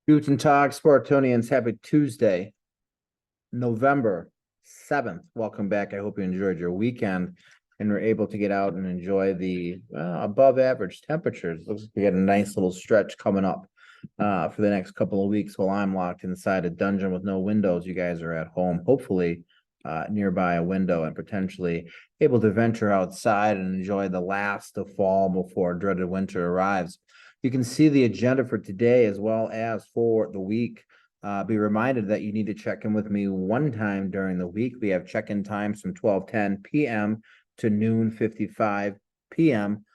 Guten Tag, Spartanians. Happy Tuesday, November 7th. Welcome back. I hope you enjoyed your weekend and were able to get out and enjoy the above average temperatures. Looks like we got a nice little stretch coming up for the next couple of weeks while I'm locked inside a dungeon with no windows. You guys are at home, hopefully nearby a window and potentially able to venture outside and enjoy the last of fall before dreaded winter arrives. You can see the agenda for today as well as for the week. Be reminded that you need to check in with me one time during the week. We have check-in times from 12:10 p.m. to noon 55 p.m.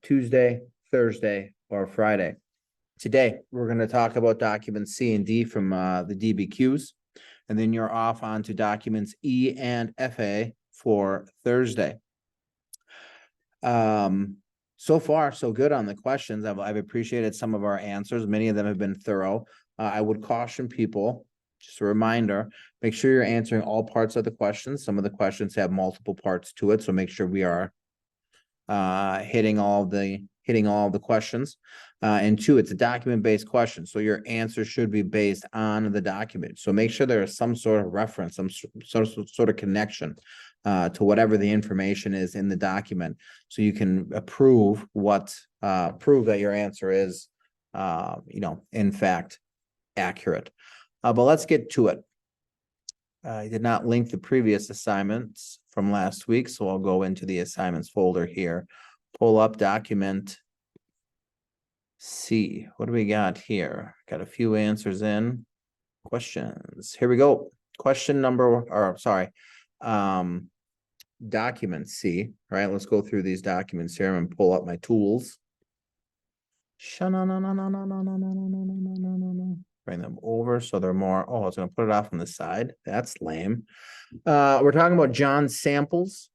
Tuesday, Thursday, or Friday. Today, we're going to talk about documents C and D from the DBQs, and then you're off onto documents E and FA for Thursday. So far, so good on the questions. I've appreciated some of our answers. Many of them have been thorough. I would caution people, just a reminder, make sure you're answering all parts of the questions. Some of the questions have multiple parts to it, so make sure we are hitting all the questions. And two, it's a document-based question, so your answer should be based on the document. So make sure there is some sort of reference, some sort of connection to whatever the information is in the document, so you can prove that your answer is, in fact, accurate. But let's get to it. I did not link the previous assignments from last week, so I'll go into the assignments folder here. Pull up document C. What do we got here? Got a few answers in. Questions. Here we go. Document C. All right, let's go through these documents here. I'm gonna pull up my tools. Bring them over so they're more. Oh, I was gonna put it off on the side. That's lame. We're talking about John Samples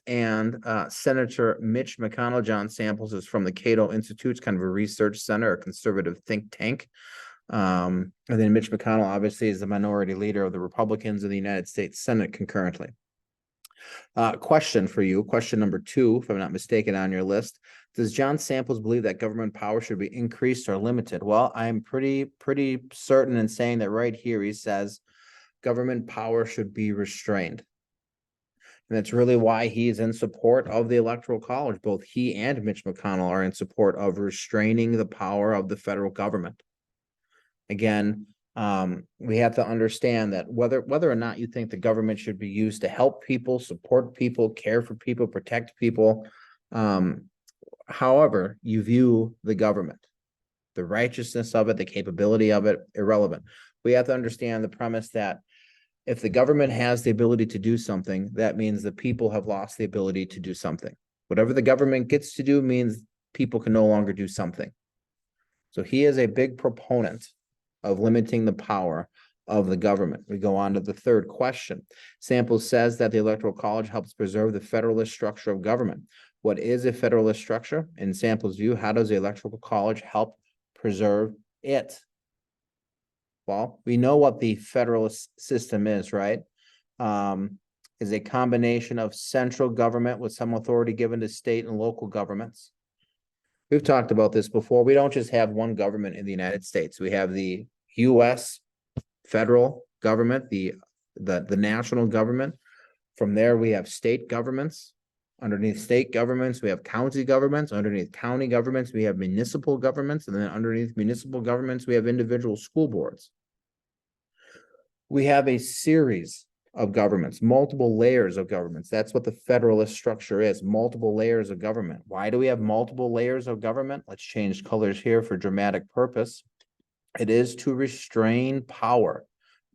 and Senator Mitch McConnell. John Samples is from the Cato Institute. It's kind of a research center, a conservative think tank. And then Mitch McConnell obviously is the minority leader of the Republicans in the United States Senate concurrently. Question for you, question number 2, if I'm not mistaken on your list. Does John Samples believe that government power should be increased or limited? Well, I'm pretty certain in saying that right here he says government power should be restrained. And that's really why he is in support of the Electoral College. Both he and Mitch McConnell are in support of restraining the power of the federal government. Again, we have to understand that whether or not you think the government should be used to help people, support people, care for people, protect people, however you view the government, the righteousness of it, the capability of it, irrelevant. We have to understand the premise that if the government has the ability to do something, that means the people have lost the ability to do something. Whatever the government gets to do means people can no longer do something. So he is a big proponent of limiting the power of the government. We go on to the third question. Samples says that the Electoral College helps preserve the federalist structure of government. What is a federalist structure? In Samples' view, how does the Electoral College help preserve it? Well, we know what the federalist system is, right? Is a combination of central government with some authority given to state and local governments. We've talked about this before. We don't just have one government in the United States. We have the U.S. federal government, the national government. From there, we have state governments. Underneath state governments, we have county governments. Underneath county governments, we have municipal governments. And then underneath municipal governments, we have individual school boards. We have a series of governments, multiple layers of governments. That's what the federalist structure is, multiple layers of government. Why do we have multiple layers of government? Let's change colors here for dramatic purpose. It is to restrain power.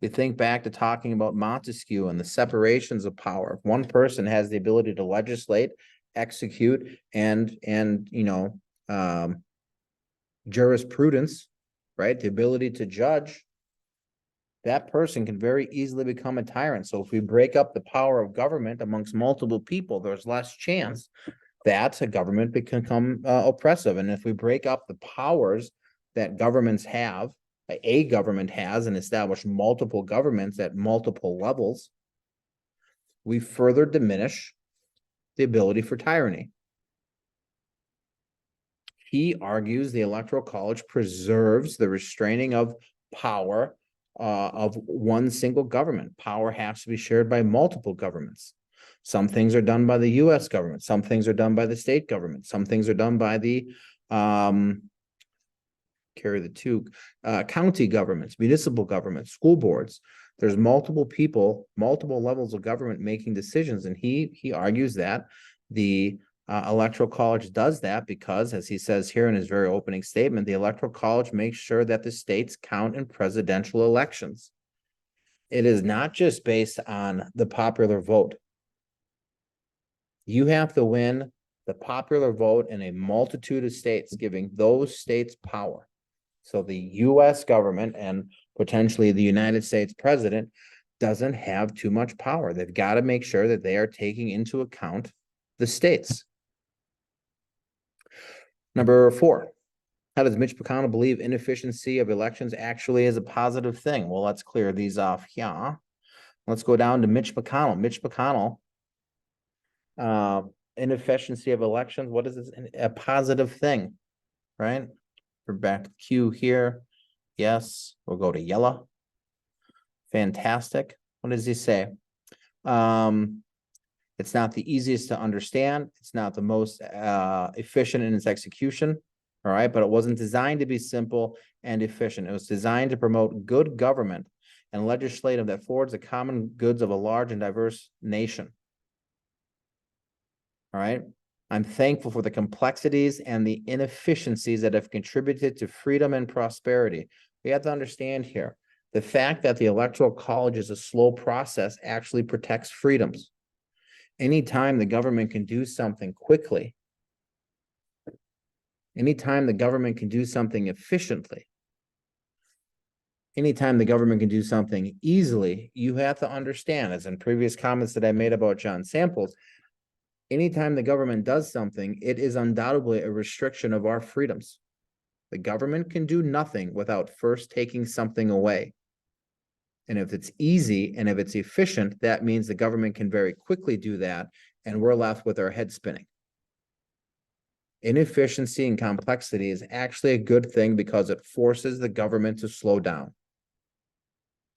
We think back to talking about Montesquieu and the separations of power. One person has the ability to legislate, execute, and jurisprudence, right? The ability to judge. That person can very easily become a tyrant. So if we break up the power of government amongst multiple people, there's less chance that a government can become oppressive. And if we break up the powers that governments have, a government has, and establish multiple governments at multiple levels, we further diminish the ability for tyranny. He argues the Electoral College preserves the restraining of power of one single government. Power has to be shared by multiple governments. Some things are done by the US government. Some things are done by the state government. Some things are done by the county governments, municipal governments, school boards. There's multiple people, multiple levels of government making decisions. And he argues that the Electoral College does that because, as he says here in his very opening statement, the Electoral College makes sure that the states count in presidential elections. It is not just based on the popular vote. You have to win the popular vote in a multitude of states, giving those states power. So the US government and potentially the United States president doesn't have too much power. They've got to make sure that they are taking into account the states. Number 4, how does Mitch McConnell believe inefficiency of elections actually is a positive thing? Well, let's clear these off here. Let's go down to Mitch McConnell. Mitch McConnell, inefficiency of elections, what is this? A positive thing, right? We're back to Q here. Yes, we'll go to yellow. Fantastic. What does he say? It's not the easiest to understand. It's not the most efficient in its execution. All right, but it wasn't designed to be simple and efficient. It was designed to promote good government and legislative that forwards the common goods of a large and diverse nation. All right. I'm thankful for the complexities and the inefficiencies that have contributed to freedom and prosperity. We have to understand here, the fact that the Electoral College is a slow process actually protects freedoms. Anytime the government can do something quickly, anytime the government can do something efficiently, anytime the government can do something easily, you have to understand, as in previous comments that I made about John Samples, anytime the government does something, it is undoubtedly a restriction of our freedoms. The government can do nothing without first taking something away. And if it's easy and if it's efficient, that means the government can very quickly do that, and we're left with our head spinning. Inefficiency and complexity is actually a good thing because it forces the government to slow down.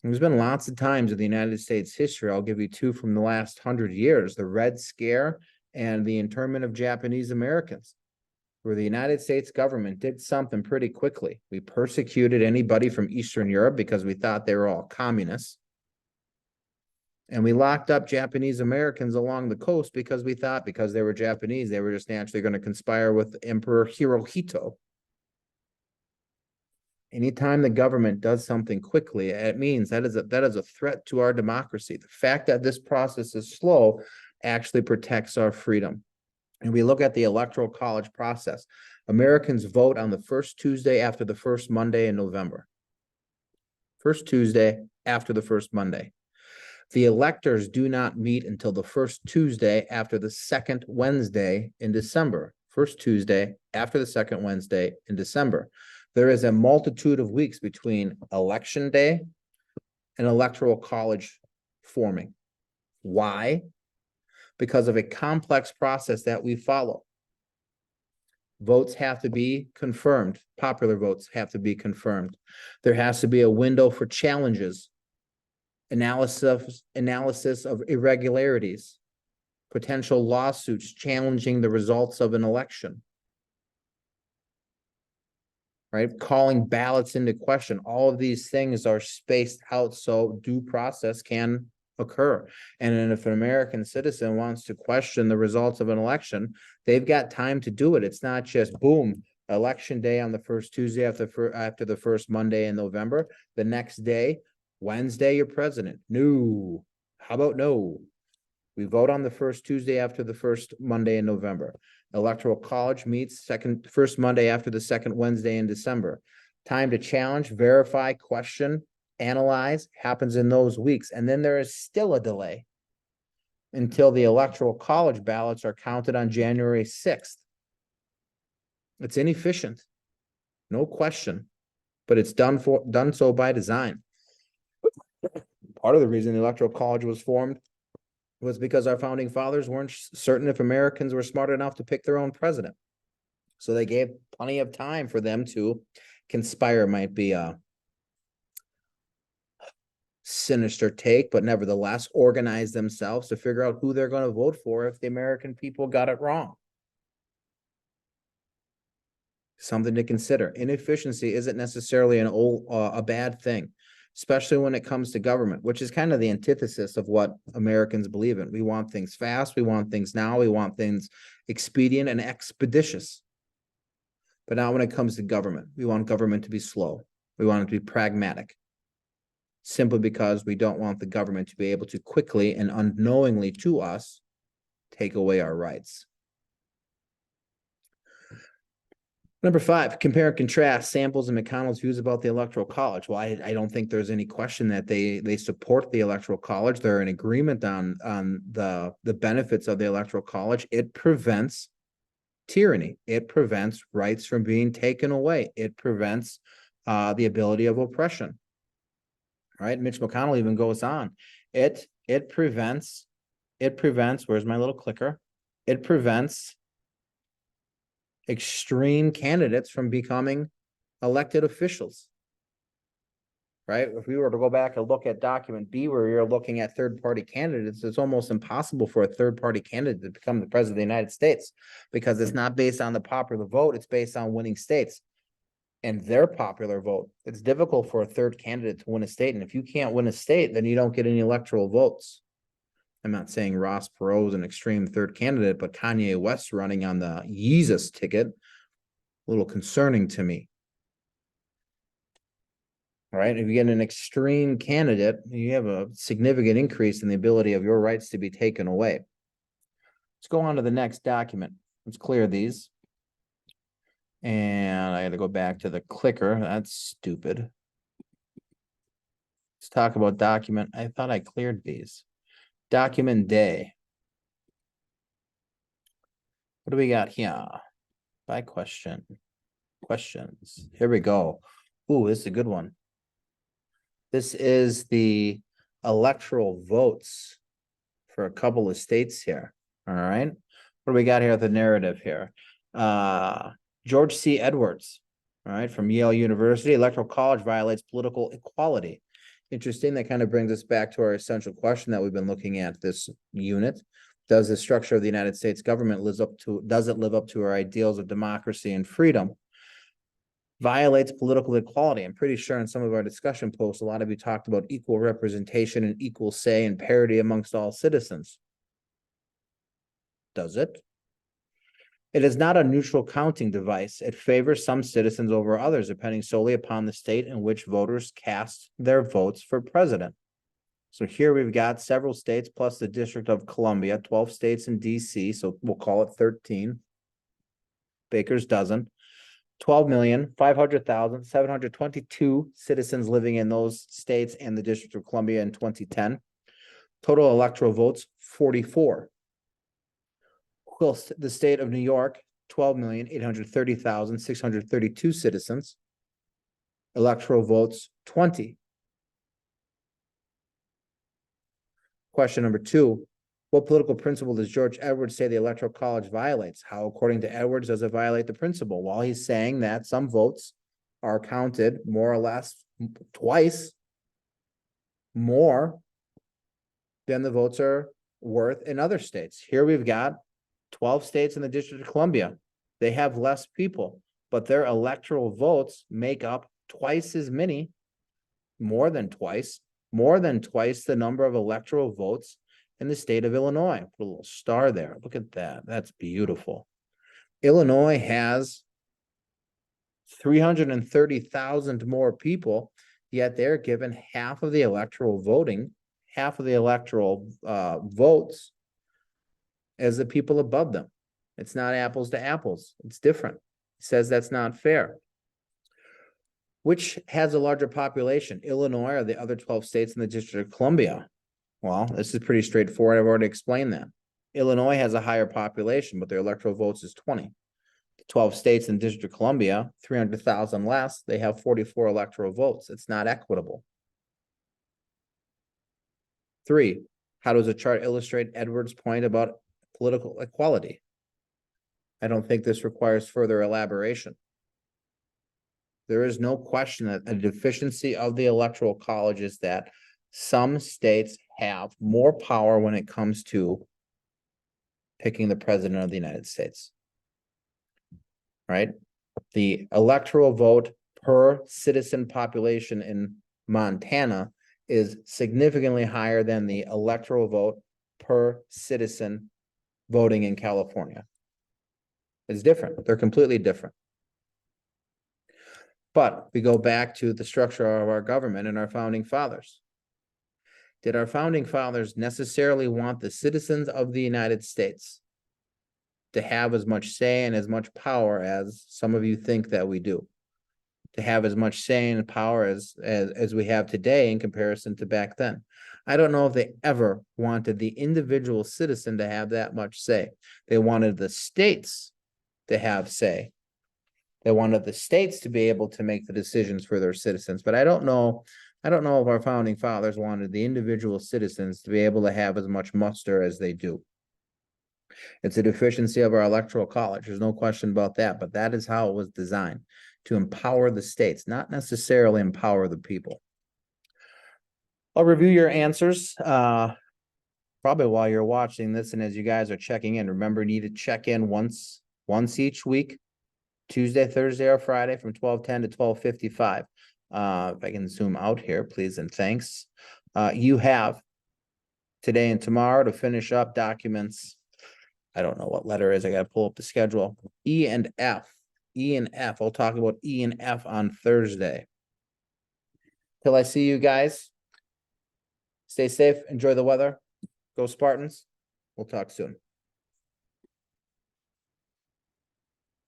There's been lots of times in the United States history, I'll give you 2 from the last 100 years, the Red Scare and the internment of Japanese Americans, where the United States government did something pretty quickly. We persecuted anybody from Eastern Europe because we thought they were all communists. And we locked up Japanese Americans along the coast because we thought because they were Japanese, they were just naturally going to conspire with Emperor Hirohito. Anytime the government does something quickly, it means that is a threat to our democracy. The fact that this process is slow actually protects our freedom. And we look at the Electoral College process. Americans vote on the first Tuesday after the first Monday in November. First Tuesday after the first Monday. The electors do not meet until the first Tuesday after the second Wednesday in December. First Tuesday after the second Wednesday in December. There is a multitude of weeks between Election Day and Electoral College forming. Why? Because of a complex process that we follow. Votes have to be confirmed. Popular votes have to be confirmed. There has to be a window for challenges, analysis of irregularities, potential lawsuits challenging the results of an election, right? Calling ballots into question. All of these things are spaced out so due process can occur. And then if an American citizen wants to question the results of an election, they've got time to do it. It's not just boom, election day on the first Tuesday after the first Monday in November. The next day, Wednesday, you're president. No. How about no? We vote on the first Tuesday after the first Monday in November. Electoral College meets first Monday after the second Wednesday in December. Time to challenge, verify, question, analyze happens in those weeks. And then there is still a delay until the Electoral College ballots are counted on January 6th. It's inefficient, no question, but it's done so by design. Part of the reason the Electoral College was formed was because our founding fathers weren't certain if Americans were smart enough to pick their own president. So they gave plenty of time for them to conspire, might be a sinister take, but nevertheless organize themselves to figure out who they're going to vote for if the American people got it wrong. Something to consider. Inefficiency isn't necessarily a bad thing, especially when it comes to government, which is kind of the antithesis of what Americans believe in. We want things fast. We want things now. We want things expedient and expeditious. But not when it comes to government. We want government to be slow. We want it to be pragmatic. Simply because we don't want the government to be able to quickly and unknowingly to us take away our rights. Number 5, compare and contrast Samples and McConnell's views about the Electoral College. Well, I don't think there's any question that they support the Electoral College. They're in agreement on the benefits of the Electoral College. It prevents tyranny. It prevents rights from being taken away. It prevents the ability of oppression. All right, Mitch McConnell even goes on. It prevents, where's my little clicker? It prevents extreme candidates from becoming elected officials. Right? If we were to go back and look at document B, where you're looking at third-party candidates, it's almost impossible for a third-party candidate to become the president of the United States because it's not based on the popular vote, it's based on winning states and their popular vote. It's difficult for a third candidate to win a state. And if you can't win a state, then you don't get any electoral votes. I'm not saying Ross Perot is an extreme third candidate, but Kanye West running on the Yeezus ticket, a little concerning to me. All right, if you get an extreme candidate, you have a significant increase in the ability of your rights to be taken away. Let's go on to the next document. Let's clear these. And I got to go back to the clicker. That's stupid. Let's talk about document. I thought I cleared these. Document day. What do we got here? By question. Questions. Here we go. Ooh, this is a good one. This is the electoral votes for a couple of states here. All right. What do we got here? The narrative here. George C. Edwards, all right, from Yale University. Electoral college violates political equality. Interesting. That kind of brings us back to our essential question that we've been looking at this unit. Does the structure of the United States government does it live up to our ideals of democracy and freedom? Violates political equality. I'm pretty sure in some of our discussion posts, a lot of you talked about equal representation and equal say and parity amongst all citizens. Does it? It is not a neutral counting device. It favors some citizens over others, depending solely upon the state in which voters cast their votes for president. So here we've got several states plus the District of Columbia, 12 states in DC, so we'll call it 13. Baker's dozen. 12,500,722 citizens living in those states and the District of Columbia in 2010. Total electoral votes, 44. Whilst the state of New York, 12,830,632 citizens. Electoral votes, 20. Question number 2. What political principle does George Edwards say the Electoral College violates? How, according to Edwards, does it violate the principle? Well, he's saying that some votes are counted more or less twice more than the votes are worth in other states. Here we've got 12 states in the District of Columbia. They have less people, but their electoral votes make up twice as many, more than twice the number of electoral votes in the state of Illinois. Put a little star there. Look at that. That's beautiful. Illinois has 330,000 more people, yet they're given half of the electoral voting, half of the electoral votes as the people above them. It's not apples to apples. It's different. He says that's not fair. Which has a larger population, Illinois or the other 12 states in the District of Columbia? Well, this is pretty straightforward. I've already explained that. Illinois has a higher population, but their electoral votes is 20. 12 states in the District of Columbia, 300,000 less, they have 44 electoral votes. It's not equitable. 3, how does the chart illustrate Edwards' point about political equality? I don't think this requires further elaboration. There is no question that a deficiency of the Electoral College is that some states have more power when it comes to picking the president of the United States. Right? The electoral vote per citizen population in Montana is significantly higher than the electoral vote per citizen voting in California. It's different. They're completely different. But we go back to the structure of our government and our founding fathers. Did our founding fathers necessarily want the citizens of the United States to have as much say and as much power as some of you think that we do? To have as much say and power as we have today in comparison to back then? I don't know if they ever wanted the individual citizen to have that much say. They wanted the states to have say. They wanted the states to be able to make the decisions for their citizens. But I don't know if our founding fathers wanted the individual citizens to be able to have as much muster as they do. It's a deficiency of our Electoral College. There's no question about that. But that is how it was designed, to empower the states, not necessarily empower the people. I'll review your answers probably while you're watching this, and as you guys are checking in. Remember, you need to check in once each week, Tuesday, Thursday, or Friday from 12:10 to 12:55. If I can zoom out here, please and thanks. You have today and tomorrow to finish up documents. I don't know what letter is. I got to pull up the schedule. E and F. E and F. I'll talk about E and F on Thursday. Till I see you guys, stay safe, enjoy the weather, go Spartans. We'll talk soon.